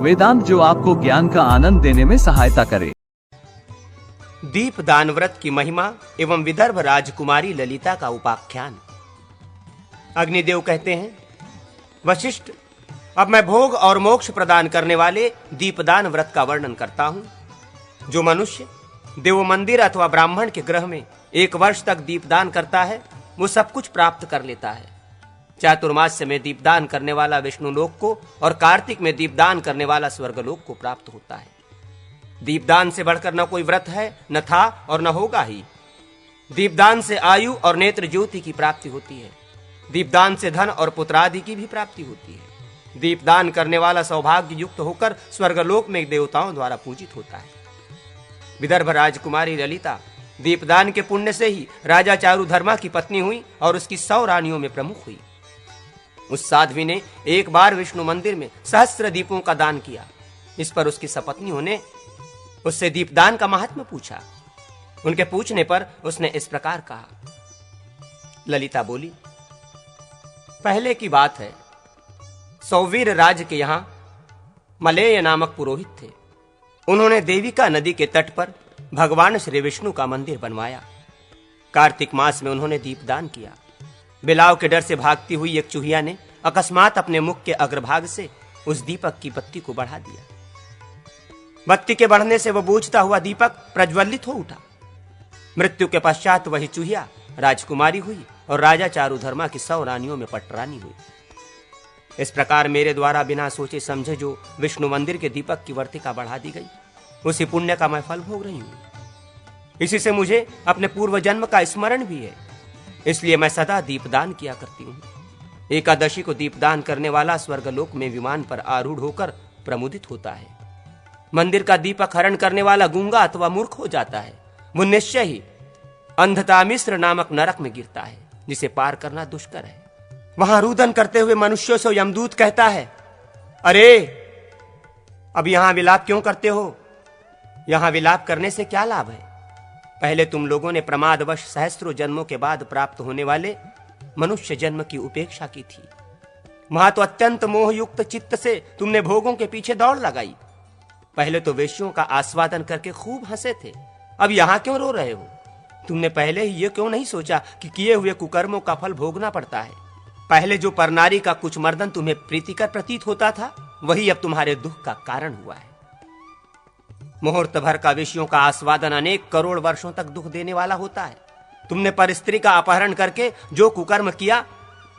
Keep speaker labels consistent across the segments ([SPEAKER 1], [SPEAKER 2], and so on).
[SPEAKER 1] वेदांत जो आपको ज्ञान का आनंद देने में सहायता करे।
[SPEAKER 2] दीपदान व्रत की महिमा एवं विदर्भ राजकुमारी ललिता का उपाख्यान। अग्निदेव कहते हैं, वशिष्ठ, अब मैं भोग और मोक्ष प्रदान करने वाले दीपदान व्रत का वर्णन करता हूं। जो मनुष्य देव मंदिर अथवा ब्राह्मण के गृह में 1 वर्ष तक दीपदान करता है, वो सब कुछ प्राप्त कर लेता है। चातुर्मास्य में दीपदान करने वाला विष्णु लोक को और कार्तिक में दीपदान करने वाला स्वर्गलोक को प्राप्त होता है। दीपदान से बढ़कर न कोई व्रत है, न था और न होगा ही। दीपदान से आयु और नेत्र ज्योति की प्राप्ति होती है। दीपदान से धन और पुत्रादि की भी प्राप्ति होती है। दीपदान करने वाला सौभाग्य युक्त होकर स्वर्गलोक में देवताओं द्वारा पूजित होता है। विदर्भ राजकुमारी ललिता दीपदान के पुण्य से ही राजा चारुधर्मा की पत्नी हुई और उसकी 100 रानियों में प्रमुख हुई। उस साध्वी ने एक बार विष्णु मंदिर में सहस्त्र दीपों का दान किया। इस पर उसकी सपत्नियों ने उससे दीपदान का महात्म्य पूछा। उनके पूछने पर उसने इस प्रकार कहा। ललिता बोली, पहले की बात है, सौवीर राज्य के यहां मलेय नामक पुरोहित थे। उन्होंने देविका नदी के तट पर भगवान श्री विष्णु का मंदिर बनवाया। कार्तिक मास में उन्होंने दीपदान किया। बिलाव के डर से भागती हुई एक चूहिया ने अकस्मात अपने मुख के अग्रभाग से उस दीपक की बत्ती को बढ़ा दिया। बत्ती के बढ़ने से वह बूझता हुआ दीपक प्रज्वलित हो उठा। मृत्यु के पश्चात वही चूहिया राजकुमारी हुई और राजा चारुधर्मा की 100 रानियों में पटरानी हुई। इस प्रकार मेरे द्वारा बिना सोचे समझे जो विष्णु मंदिर के दीपक की वर्तिका बढ़ा दी गई, उसी पुण्य का मैं फल भोग रही हूं। इसी से मुझे अपने पूर्व जन्म का स्मरण भी है, इसलिए मैं सदा दीपदान किया करती हूं। एकादशी को दीपदान करने वाला स्वर्गलोक में विमान पर आरूढ़ होकर प्रमुदित होता है। मंदिर का दीपक हरण करने वाला गूंगा अथवा मूर्ख हो जाता है। वो निश्चय ही अंधतामिश्र नामक नरक में गिरता है, जिसे पार करना दुष्कर है। वहां रुदन करते हुए मनुष्यों से यमदूत कहता है, अरे अब यहां विलाप क्यों करते हो? यहां विलाप करने से क्या लाभ है? पहले तुम लोगों ने प्रमादवश सहस्त्रों जन्मों के बाद प्राप्त होने वाले मनुष्य जन्म की उपेक्षा की थी। वहां तो अत्यंत मोहयुक्त चित्त से तुमने भोगों के पीछे दौड़ लगाई। पहले तो वेश्यों का आस्वादन करके खूब हंसे थे, अब यहां क्यों रो रहे हो? तुमने पहले ही ये क्यों नहीं सोचा कि किए हुए कुकर्मों का फल भोगना पड़ता है? पहले जो परनारी का कुछ मर्दन तुम्हें प्रीतिकर प्रतीत होता था, वही अब तुम्हारे दुख का कारण हुआ है। मुहूर्त भर का विषयों का आस्वादन अनेक करोड़ वर्षों तक दुख देने वाला होता है। तुमने परस्त्री का अपहरण करके जो कुकर्म किया,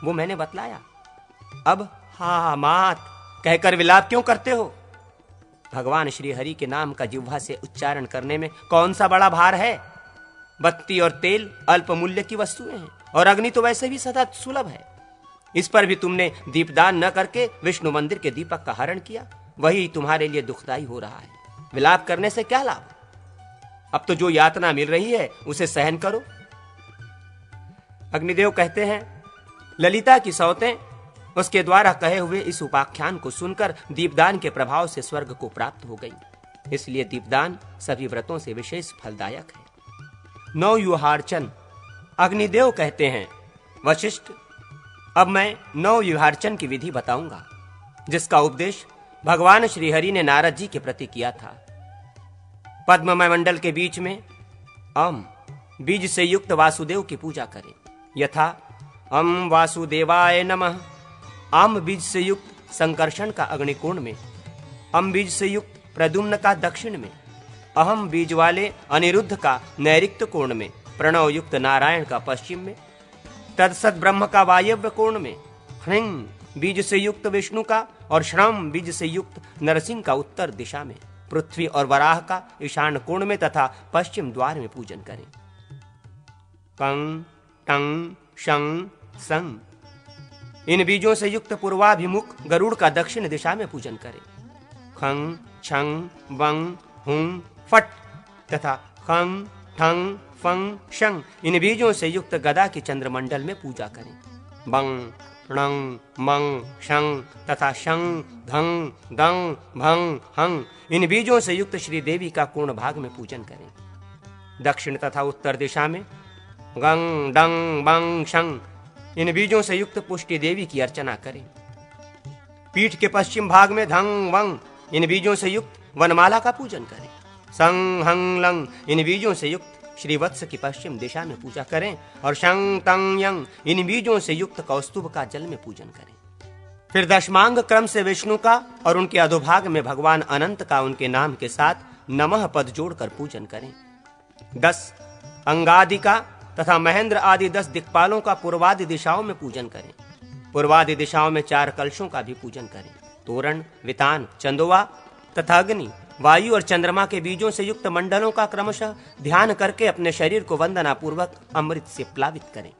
[SPEAKER 2] वो मैंने बतलाया। अब हा मात कहकर विलाप क्यों करते हो? भगवान श्री हरि के नाम का जिह्वा से उच्चारण करने में कौन सा बड़ा भार है? बत्ती और तेल अल्प मूल्य की वस्तुएं हैं, और अग्नि तो वैसे भी सदा सुलभ है। इस पर भी तुमने दीपदान न करके विष्णु मंदिर के दीपक का हरण किया, वही तुम्हारे लिए दुखदाई हो रहा है। विलाप करने से क्या लाभ? अब तो जो यातना मिल रही है उसे सहन करो। अग्निदेव कहते हैं, ललिता की सौतें उसके द्वारा कहे हुए इस उपाख्यान को सुनकर दीपदान के प्रभाव से स्वर्ग को प्राप्त हो गई। इसलिए दीपदान सभी व्रतों से विशेष फलदायक है। नवयुहार्चन। अग्निदेव कहते हैं, वशिष्ठ, अब मैं नवयुहार्चन की विधि बताऊंगा, जिसका उपदेश भगवान श्रीहरि ने नारद जी के प्रति किया था। पद्ममय मंडल के बीच में अम बीज से युक्त वासुदेव की पूजा करें। यथा अम वासुदेवाय नमः। आम बीज से युक्त संकर्षण का अग्निकोण में, अम बीज से युक्त प्रद्युम्न का दक्षिण में, अहम बीज वाले अनिरुद्ध का नैऋत्य कोण में, प्रणव युक्त नारायण का पश्चिम में, तत्सत ब्रह्म का वायव्य कोण में, ह्रीं बीज से युक्त विष्णु का और श्रम बीज से युक्त नरसिंह का उत्तर दिशा में, पृथ्वी और वराह का ईशान कोण में तथा पश्चिम द्वार में पूजन करें। कंग टंग शंग संग, इन बीजों से युक्त पूर्वाभिमुख गरुड़ का दक्षिण दिशा में पूजन करें। खंग छंग वंग हुं फट तथा खंग ठंग फंग शंग, इन बीजों से युक्त गदा की चंद्रमंडल में पूजा करें। बंग णंग मंग शंग तथा शंग धंग दंग भंग हंग, इन बीजों से युक्त श्री देवी का पूर्ण भाग में पूजन करें। दक्षिण तथा उत्तर दिशा में गंग डंग बंग शंग, इन बीजों से युक्त पुष्टि देवी की अर्चना करें। पीठ के पश्चिम भाग में धंग वंग इन बीजों से युक्त वनमाला का पूजन करें। सं हं लंग इन बीजों से युक्त श्रीवत्स की पश्चिम दिशा में पूजा करें और शं तंग यंग इन बीजों से युक्त कौस्तुभ का जल में पूजन करें। फिर दशमांग क्रम से विष्णु का और उनके अधोभाग में भगवान अनंत का उनके नाम के साथ नमः पद जोड़कर पूजन करें। 10 अंगादि का तथा महेंद्र आदि 10 दिक्पालों का पूर्वादि दिशाओं में पूजन करें। पूर्वादि दिशाओं में 4 कलशों का भी पूजन करें। तोरण, वितान, चंदोवा तथा अग्नि, वायु और चंद्रमा के बीजों से युक्त मंडलों का क्रमशः ध्यान करके अपने शरीर को वंदना पूर्वक अमृत से प्लावित करें।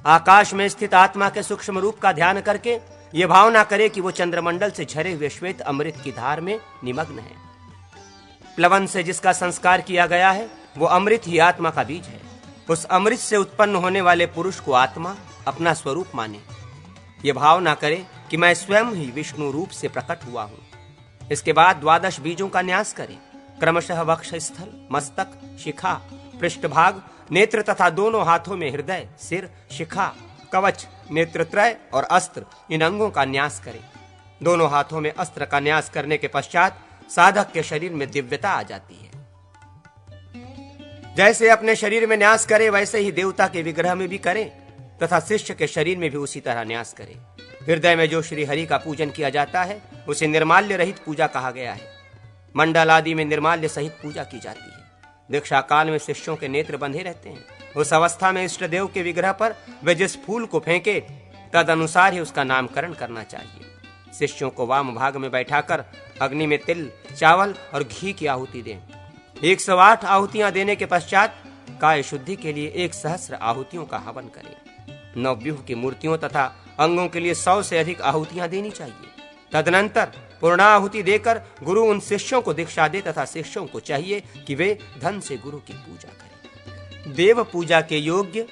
[SPEAKER 2] आकाश में स्थित आत्मा के सूक्ष्म रूप का ध्यान करके ये भावना करें कि वो चंद्रमंडल से झरे हुए श्वेत अमृत की धार में निमग्न है। प्लवन से जिसका संस्कार किया गया है वो अमृत ही आत्मा का बीज है। उस अमृत से उत्पन्न होने वाले पुरुष को आत्मा अपना स्वरूप माने। ये भावना करे कि मैं स्वयं ही विष्णु रूप से प्रकट हुआ हूँ। इसके बाद 12 बीजों का न्यास करें। क्रमशः वक्ष स्थल, मस्तक, शिखा, पृष्ठभाग, नेत्र तथा दोनों हाथों में हृदय, सिर, शिखा, कवच, नेत्रत्रय और अस्त्र इन अंगों का न्यास करें। दोनों हाथों में अस्त्र का न्यास करने के पश्चात साधक के शरीर में दिव्यता आ जाती है। जैसे अपने शरीर में न्यास करे वैसे ही देवता के विग्रह में भी करे तथा शिष्य के शरीर में भी उसी तरह न्यास करे। हृदय में जो श्री हरि का पूजन किया जाता है उसे निर्माल्य रहित पूजा कहा गया है। मंडल आदि में निर्माल्य सहित पूजा की जाती है। दीक्षा काल में शिष्यों के नेत्र बंधे रहते हैं। उस अवस्था में इष्ट देव के विग्रह पर वे जिस फूल को फेंके तद अनुसार ही उसका नामकरण करना चाहिए। शिष्यों को वाम भाग में बैठाकर अग्नि में तिल, चावल और घी की आहुति दें। 108 आहुतियां देने के पश्चात काय शुद्धि के लिए 1 सहस्र आहुतियों का हवन करें। नवव्यूह की मूर्तियों तथा अंगों के लिए 100 से अधिक आहुतियां देनी चाहिए। तदनंतर पूर्णाहुति देकर गुरु उन शिष्यों को दीक्षा दे तथा शिष्यों को चाहिए कि वे धन से गुरु की पूजा करें। देव पूजा के योग्य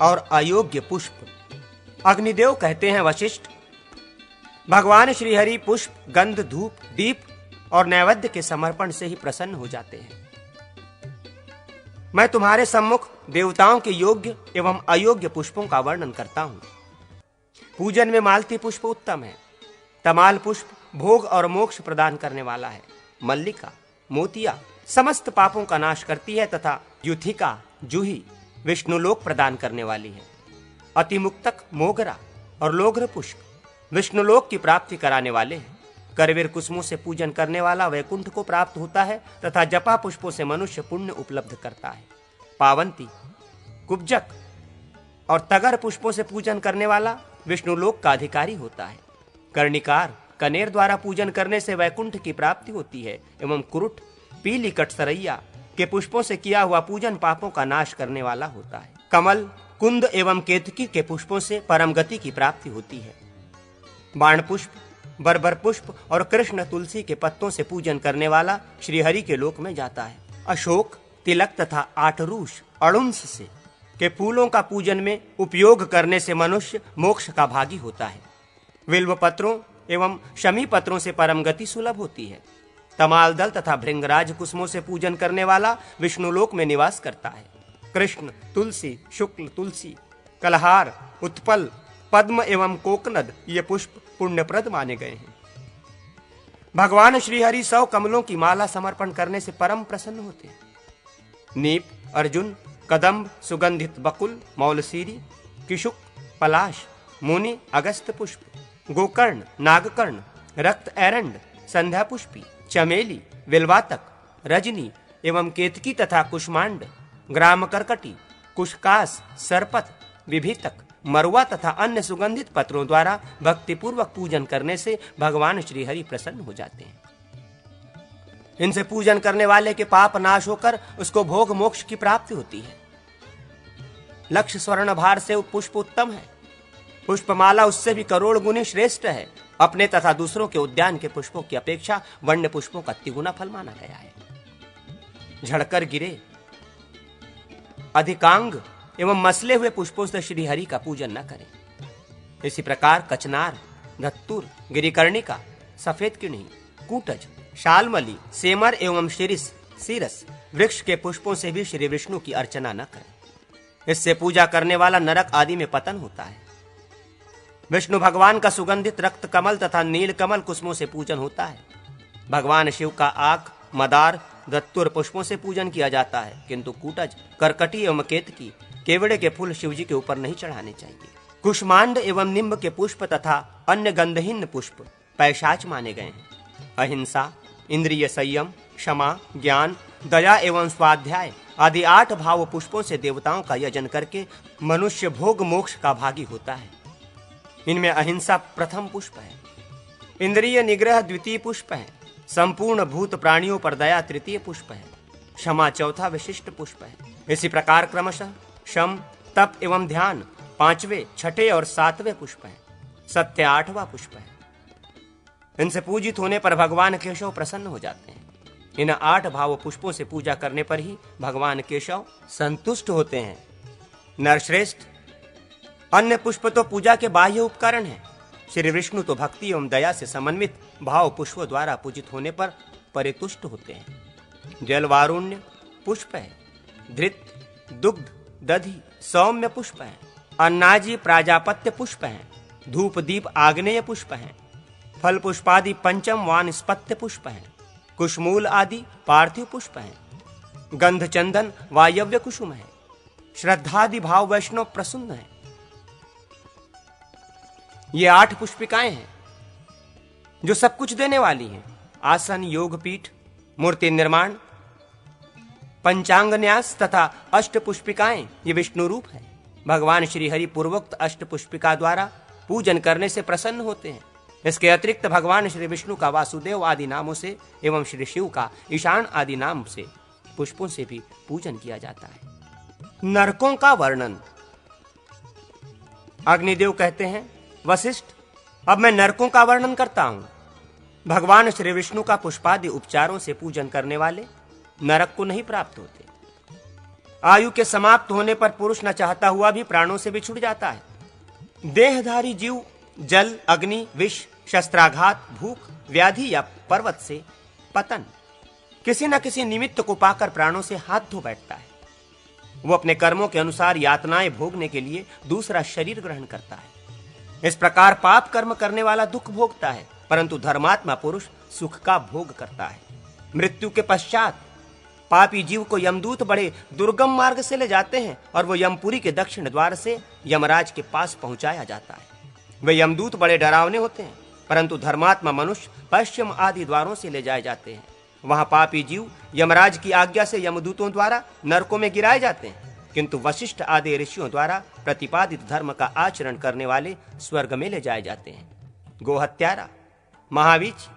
[SPEAKER 2] और अयोग्य पुष्प। अग्निदेव कहते हैं वशिष्ठ, भगवान श्री हरि पुष्प, गंध, धूप, दीप और नैवेद्य के समर्पण से ही प्रसन्न हो जाते हैं। मैं तुम्हारे सम्मुख देवताओं के योग्य एवं अयोग्य पुष्पों का वर्णन करता हूं। पूजन में मालती पुष्प उत्तम है। तमाल पुष्प भोग और मोक्ष प्रदान करने वाला है। मल्लिका, मोतिया समस्त पापों का नाश करती है तथा युथिका, जूही विष्णुलोक प्रदान करने वाली है। अतिमुक्तक, मोगरा और लोग्र पुष्प विष्णुलोक की प्राप्ति कराने वाले हैं। करवीर कुसुमों से पूजन करने वाला वैकुंठ को प्राप्त होता है तथा जपा पुष्पों से मनुष्य पुण्य उपलब्ध करता है। पावंती, कुब्जक और तगर पुष्पों से पूजन करने वाला विष्णुलोक का अधिकारी होता है। कर्णिकार, कनेर द्वारा पूजन करने से वैकुंठ की प्राप्ति होती है एवं कुरुट, पीली कटसरैया के पुष्पों से किया हुआ पूजन पापों का नाश करने वाला होता है। कमल, कुंद एवं केतकी के पुष्पों से परम गति की प्राप्ति होती है। बाण पुष्प, बरबर पुष्प और कृष्ण तुलसी के पत्तों से पूजन करने वाला श्री हरि के लोक में जाता है। अशोक, तिलक तथा आटरूष, अड़ुंस से के फूलों का पूजन में उपयोग करने से मनुष्य मोक्ष का भागी होता है। विल्व पत्रों एवं शमी पत्रों से परम गति सुलभ होती है। तमाल दल तथा भृंगराज कुसुमों से पूजन करने वाला विष्णुलोक में निवास करता है। कृष्ण तुलसी, शुक्ल तुलसी, कलहार, उत्पल, पद्म एवं कोकनद ये पुष्प पुण्यप्रद माने गए हैं। भगवान श्री हरि 100 कमलों की माला समर्पण करने से परम प्रसन्न होते हैं। नीप, अर्जुन, कदम्ब, सुगंधित बकुल, मौलसीरी, किशुक, पलाश, मुनि, अगस्त पुष्प, गोकर्ण, नागकर्ण, रक्त एरंड, संध्या पुष्पी, चमेली, विल्वातक, रजनी एवं केतकी तथा कुष्मांड, ग्राम करकटी, कुशकास, सरपत, विभीतक, मरुआ तथा अन्य सुगंधित पत्रों द्वारा भक्तिपूर्वक पूजन करने से भगवान श्री हरि प्रसन्न हो जाते हैं। इनसे पूजन करने वाले के पाप नाश होकर उसको भोग मोक्ष की प्राप्ति होती है। लक्ष्य स्वर्ण भार से पुष्प उत्तम है। पुष्पमाला उससे भी करोड़ गुनी श्रेष्ठ है। अपने तथा दूसरों के उद्यान के पुष्पों की अपेक्षा वन्य पुष्पों का तिगुना फल माना गया है। झड़कर गिरे, अधिकांग एवं मसले हुए पुष्पों से श्री हरि का पूजन न करें। इसी प्रकार कचनार, धत्तुर, गिरिकर्णिका, सफेद किन्ही, कूटज, शालमली, सेमर एवं शिरिस, सीरस वृक्ष के पुष्पों से भी श्री विष्णु की अर्चना न करें। इससे पूजा करने वाला नरक आदि में पतन होता है। विष्णु भगवान का सुगंधित रक्त कमल तथा नील कमल कुसुमों से पूजन होता है। भगवान शिव का आक, मदार, दत्तुर पुष्पों से पूजन किया जाता है, किंतु कूटज, करकटी एवं केतकी, केवड़े के फूल शिव जी के ऊपर नहीं चढ़ाने चाहिए। कुष्मांड एवं निम्ब के पुष्प तथा अन्य गंधहीन पुष्प पैशाच माने गए हैं। अहिंसा, इंद्रिय संयम, क्षमा, ज्ञान, दया एवं स्वाध्याय आदि 8 भाव पुष्पों से देवताओं का यजन करके मनुष्य भोग मोक्ष का भागी होता है। इनमें अहिंसा प्रथम पुष्प है, इंद्रिय निग्रह द्वितीय पुष्प है, संपूर्ण भूत प्राणियों पर दया तृतीय पुष्प है, क्षमा चौथा विशिष्ट पुष्प है। इसी प्रकार क्रमशः शम, तप एवं ध्यान 5वें, 6ठे और 7वें पुष्प है। सत्य 8वां पुष्प है। इनसे पूजित होने पर भगवान केशव प्रसन्न हो जाते हैं। इन 8 भाव पुष्पों से पूजा करने पर ही भगवान केशव संतुष्ट होते हैं। नरश्रेष्ठ, अन्य पुष्प तो पूजा के बाह्य उपकरण हैं। श्री विष्णु तो भक्ति एवं दया से समन्वित भाव पुष्पों द्वारा पूजित होने पर परितुष्ट होते हैं। जलवारुण्य पुष्प है, धृत, दुग्ध, दधि, सौम्य पुष्प है, अन्नाजी प्राजापत्य पुष्प है, धूप दीप आग्नेय पुष्प है, फल पुष्पादि पंचम वानस्पत्य पुष्प है, कुशमूल आदि पार्थिव पुष्प है, गंध चंदन वायव्य कुसुम है, श्रद्धादि भाव वैष्णव प्रसन्न है। ये 8 पुष्पिकाएं हैं जो सब कुछ देने वाली हैं। आसन, योग पीठ, मूर्ति निर्माण, पंचांग न्यास तथा 8 पुष्पिकाएं ये विष्णु रूप है। भगवान श्री हरि पूर्वोक्त 8 पुष्पिका द्वारा पूजन करने से प्रसन्न होते हैं। इसके अतिरिक्त भगवान श्री विष्णु का वासुदेव आदि नामों से एवं श्री शिव का ईशान आदि नाम से पुष्पों से भी पूजन किया जाता है। नरकों का वर्णन। अग्निदेव कहते हैं, वशिष्ठ, अब मैं नरकों का वर्णन करता हूं। भगवान श्री विष्णु का पुष्पादि उपचारों से पूजन करने वाले नरक को नहीं प्राप्त होते। आयु के समाप्त होने पर पुरुष न चाहता हुआ भी प्राणों से भी छूट जाता है। देहधारी जीव जल, अग्नि, विष, शस्त्राघात, भूख, व्याधि या पर्वत से पतन, किसी न किसी निमित्त को पाकर प्राणों से हाथ धो बैठता है। वो अपने कर्मों के अनुसार यातनाएं भोगने के लिए दूसरा शरीर ग्रहण करता है। इस प्रकार पाप कर्म करने वाला दुख भोगता है, परंतु धर्मात्मा पुरुष सुख का भोग करता है। मृत्यु के पश्चात पापी जीव को यमदूत बड़े दुर्गम मार्ग से ले जाते हैं और वो यमपुरी के दक्षिण द्वार से यमराज के पास पहुंचाया जाता है। वे यमदूत बड़े डरावने होते हैं, परंतु धर्मात्मा मनुष्य पश्चिम आदि द्वारों से ले जाए जाते हैं। वहां पापी जीव यमराज की आज्ञा से यमदूतों द्वारा नरकों में गिराए जाते हैं, किंतु वशिष्ठ आदि ऋषियों द्वारा प्रतिपादित धर्म का आचरण करने वाले स्वर्ग में ले जाए जाते हैं। गोहत्यारा, महावीच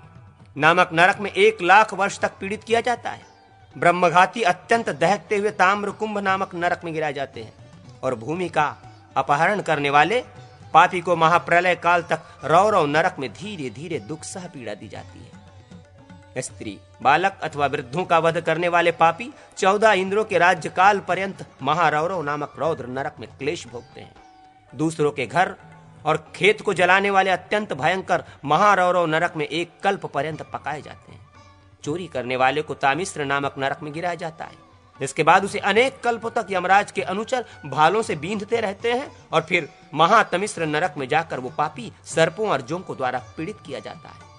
[SPEAKER 2] नामक नरक में 1,00,000 वर्ष तक पीड़ित किया जाता है। ब्रह्मघाती अत्यंत दहकते हुए ताम्र कुंभ नामक नरक में गिराए जाते हैं और भूमि का अपहरण करने वाले पापी को महाप्रलय काल तक रौरव नरक में धीरे धीरे दुख सह पीड़ा दी जाती है। स्त्री, बालक अथवा वृद्धों का वध करने वाले पापी 14 इंद्रों के राज्य काल पर्यंत महारौरव नामक रौद्र नरक में क्लेश भोगते हैं। दूसरों के घर और खेत को जलाने वाले अत्यंत भयंकर महारौरव नरक में 1 कल्प पर्यंत पकाए जाते हैं। चोरी करने वाले को तामिश्र नामक नरक में गिराया जाता है। इसके बाद उसे अनेक कल्पों तक यमराज के अनुचर भालों से बींधते रहते हैं और फिर महातमिश्र नरक में जाकर वो पापी सर्पों और जोंकों द्वारा पीड़ित किया जाता है।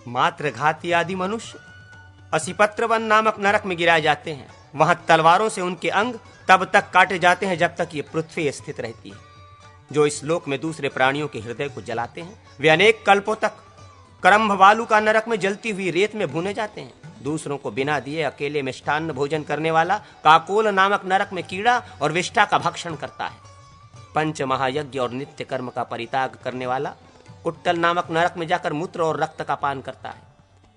[SPEAKER 2] मात्रघाती आदि मनुष्य असिपत्र वन नामक नरक में गिराए जाते हैं। वहां तलवारों से उनके अंग तब तक काटे जाते हैं जब तक ये पृथ्वी स्थित रहती है। जो इस लोक में दूसरे प्राणियों के हृदय को जलाते हैं वे अनेक कल्पों तक करम्भ वालू का नरक में जलती हुई रेत में भुने जाते हैं। दूसरों को बिना दिए अकेले मिष्टान्न भोजन करने वाला काकोल नामक नरक में कीड़ा और विष्ठा का भक्षण करता है। पंच महायज्ञ और नित्य कर्म का परित्याग करने वाला कुट्टल नामक नरक में जाकर मूत्र और रक्त का पान करता है।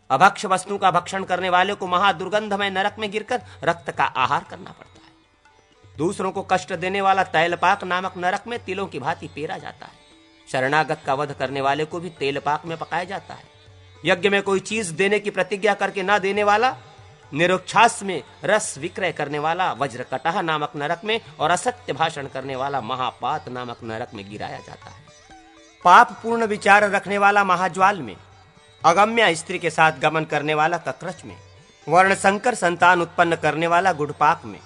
[SPEAKER 2] अभक्ष वस्तु का भक्षण करने वाले को महादुर्गंधमय नरक में गिरकर रक्त का आहार करना पड़ता है। दूसरों को कष्ट देने वाला तैलपाक नामक नरक में तिलों की भांति पेरा जाता है। शरणागत का वध करने वाले को भी तेलपाक में पकाया जाता है। यज्ञ में कोई चीज देने की प्रतिज्ञा करके न देने वाला, निरुच्छास में रस विक्रय करने वाला वज्रकटह नामक नरक में और असत्य भाषण करने वाला महापात नामक नरक में गिराया जाता है। पाप पूर्ण विचार रखने वाला महाज्वाल में, अगम्य स्त्री के साथ गमन करने वाला कक्रच में, वर्ण संकर संतान उत्पन्न करने वाला गुड़पाक में,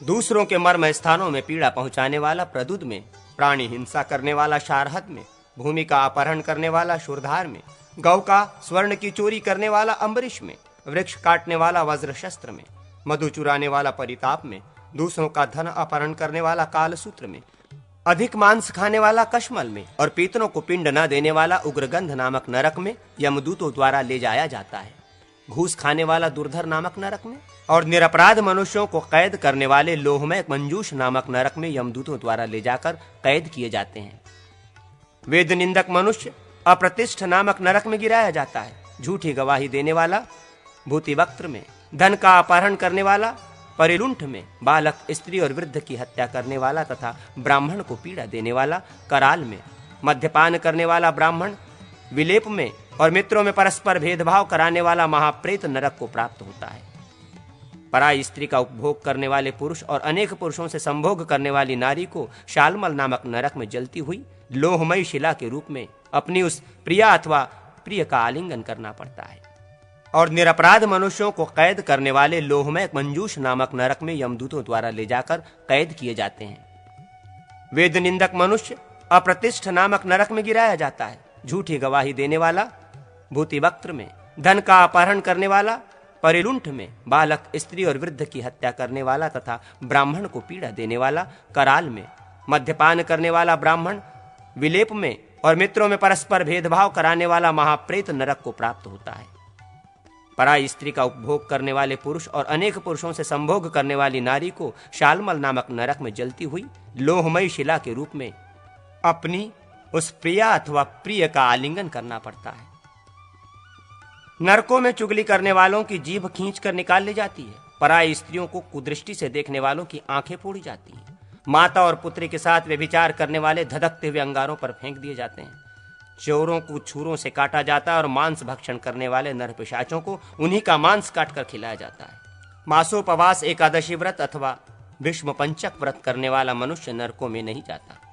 [SPEAKER 2] दूसरों के मर्म स्थानों में पीड़ा पहुंचाने वाला प्रदुद में, प्राणी हिंसा करने वाला शारहद में, भूमि का अपहरण करने वाला शुरधार में, गौ का स्वर्ण की चोरी करने वाला अम्बरीश में, वृक्ष काटने वाला वज्र शस्त्र में, मधु चुराने वाला परिताप में, दूसरों का धन अपहरण करने वाला कालसूत्र में, अधिक मांस खाने वाला कश्मल में और पीतरों को पिंड न देने वाला उग्रगंध नामक नरक में यमदूतों द्वारा ले जाया जाता है। घूस खाने वाला दुर्धर नामक नरक में और निरपराध मनुष्यों को कैद करने वाले लोहमय मंजूष नामक नरक में यमदूतों द्वारा ले जाकर कैद किए जाते हैं। वेद निंदक मनुष्य अप्रतिष्ठ नामक नरक में गिराया जाता है। झूठी गवाही देने वाला भूतिवक्त्र में, धन का अपहरण करने वाला परिलुंठ में, बालक, स्त्री और वृद्ध की हत्या करने वाला तथा ब्राह्मण को पीड़ा देने वाला कराल में, मद्यपान करने वाला ब्राह्मण विलेप में और मित्रों में परस्पर भेदभाव कराने वाला महाप्रेत नरक को प्राप्त होता है। पराई स्त्री का उपभोग करने वाले पुरुष और अनेक पुरुषों से संभोग करने वाली नारी को शालमल नामक नरक में जलती हुई लोहमयी शिला के रूप में अपनी उस प्रिया अथवा प्रिय का आलिंगन करना पड़ता है। और निरपराध मनुष्यों को कैद करने वाले लोहमय मंजूष नामक नरक में यमदूतों द्वारा ले जाकर कैद किए जाते हैं। वेद निंदक मनुष्य अप्रतिष्ठ नामक नरक में गिराया जाता है। झूठी गवाही देने वाला भूतिवक्त्र में, धन का अपहरण करने वाला परिलुंठ में, बालक, स्त्री और वृद्ध की हत्या करने वाला तथा ब्राह्मण को पीड़ा देने वाला कराल में, मद्यपान करने वाला ब्राह्मण विलेप में और मित्रों में परस्पर भेदभाव कराने वाला महाप्रेत नरक को प्राप्त होता है। पराई स्त्री का उपभोग करने वाले पुरुष और अनेक पुरुषों से संभोग करने वाली नारी को शालमल नामक नरक में जलती हुई लोहमयी शिला के रूप में अपनी उस प्रिया अथवा प्रिय का आलिंगन करना पड़ता है। नरकों में चुगली करने वालों की जीभ खींचकर निकाल ली जाती है। पराई स्त्रियों को कुदृष्टि से देखने वालों की आंखें फोड़ी जाती हैं। माता और पुत्री के साथ व्यभिचार करने वाले धधकते हुए अंगारों पर फेंक दिए जाते हैं। चोरों को छुरों से काटा जाता है और मांस भक्षण करने वाले नरपिशाचों को उन्हीं का मांस काटकर खिलाया जाता है। मासोपवास, एकादशी व्रत अथवा भीष्म पंचक व्रत करने वाला मनुष्य नरकों में नहीं जाता।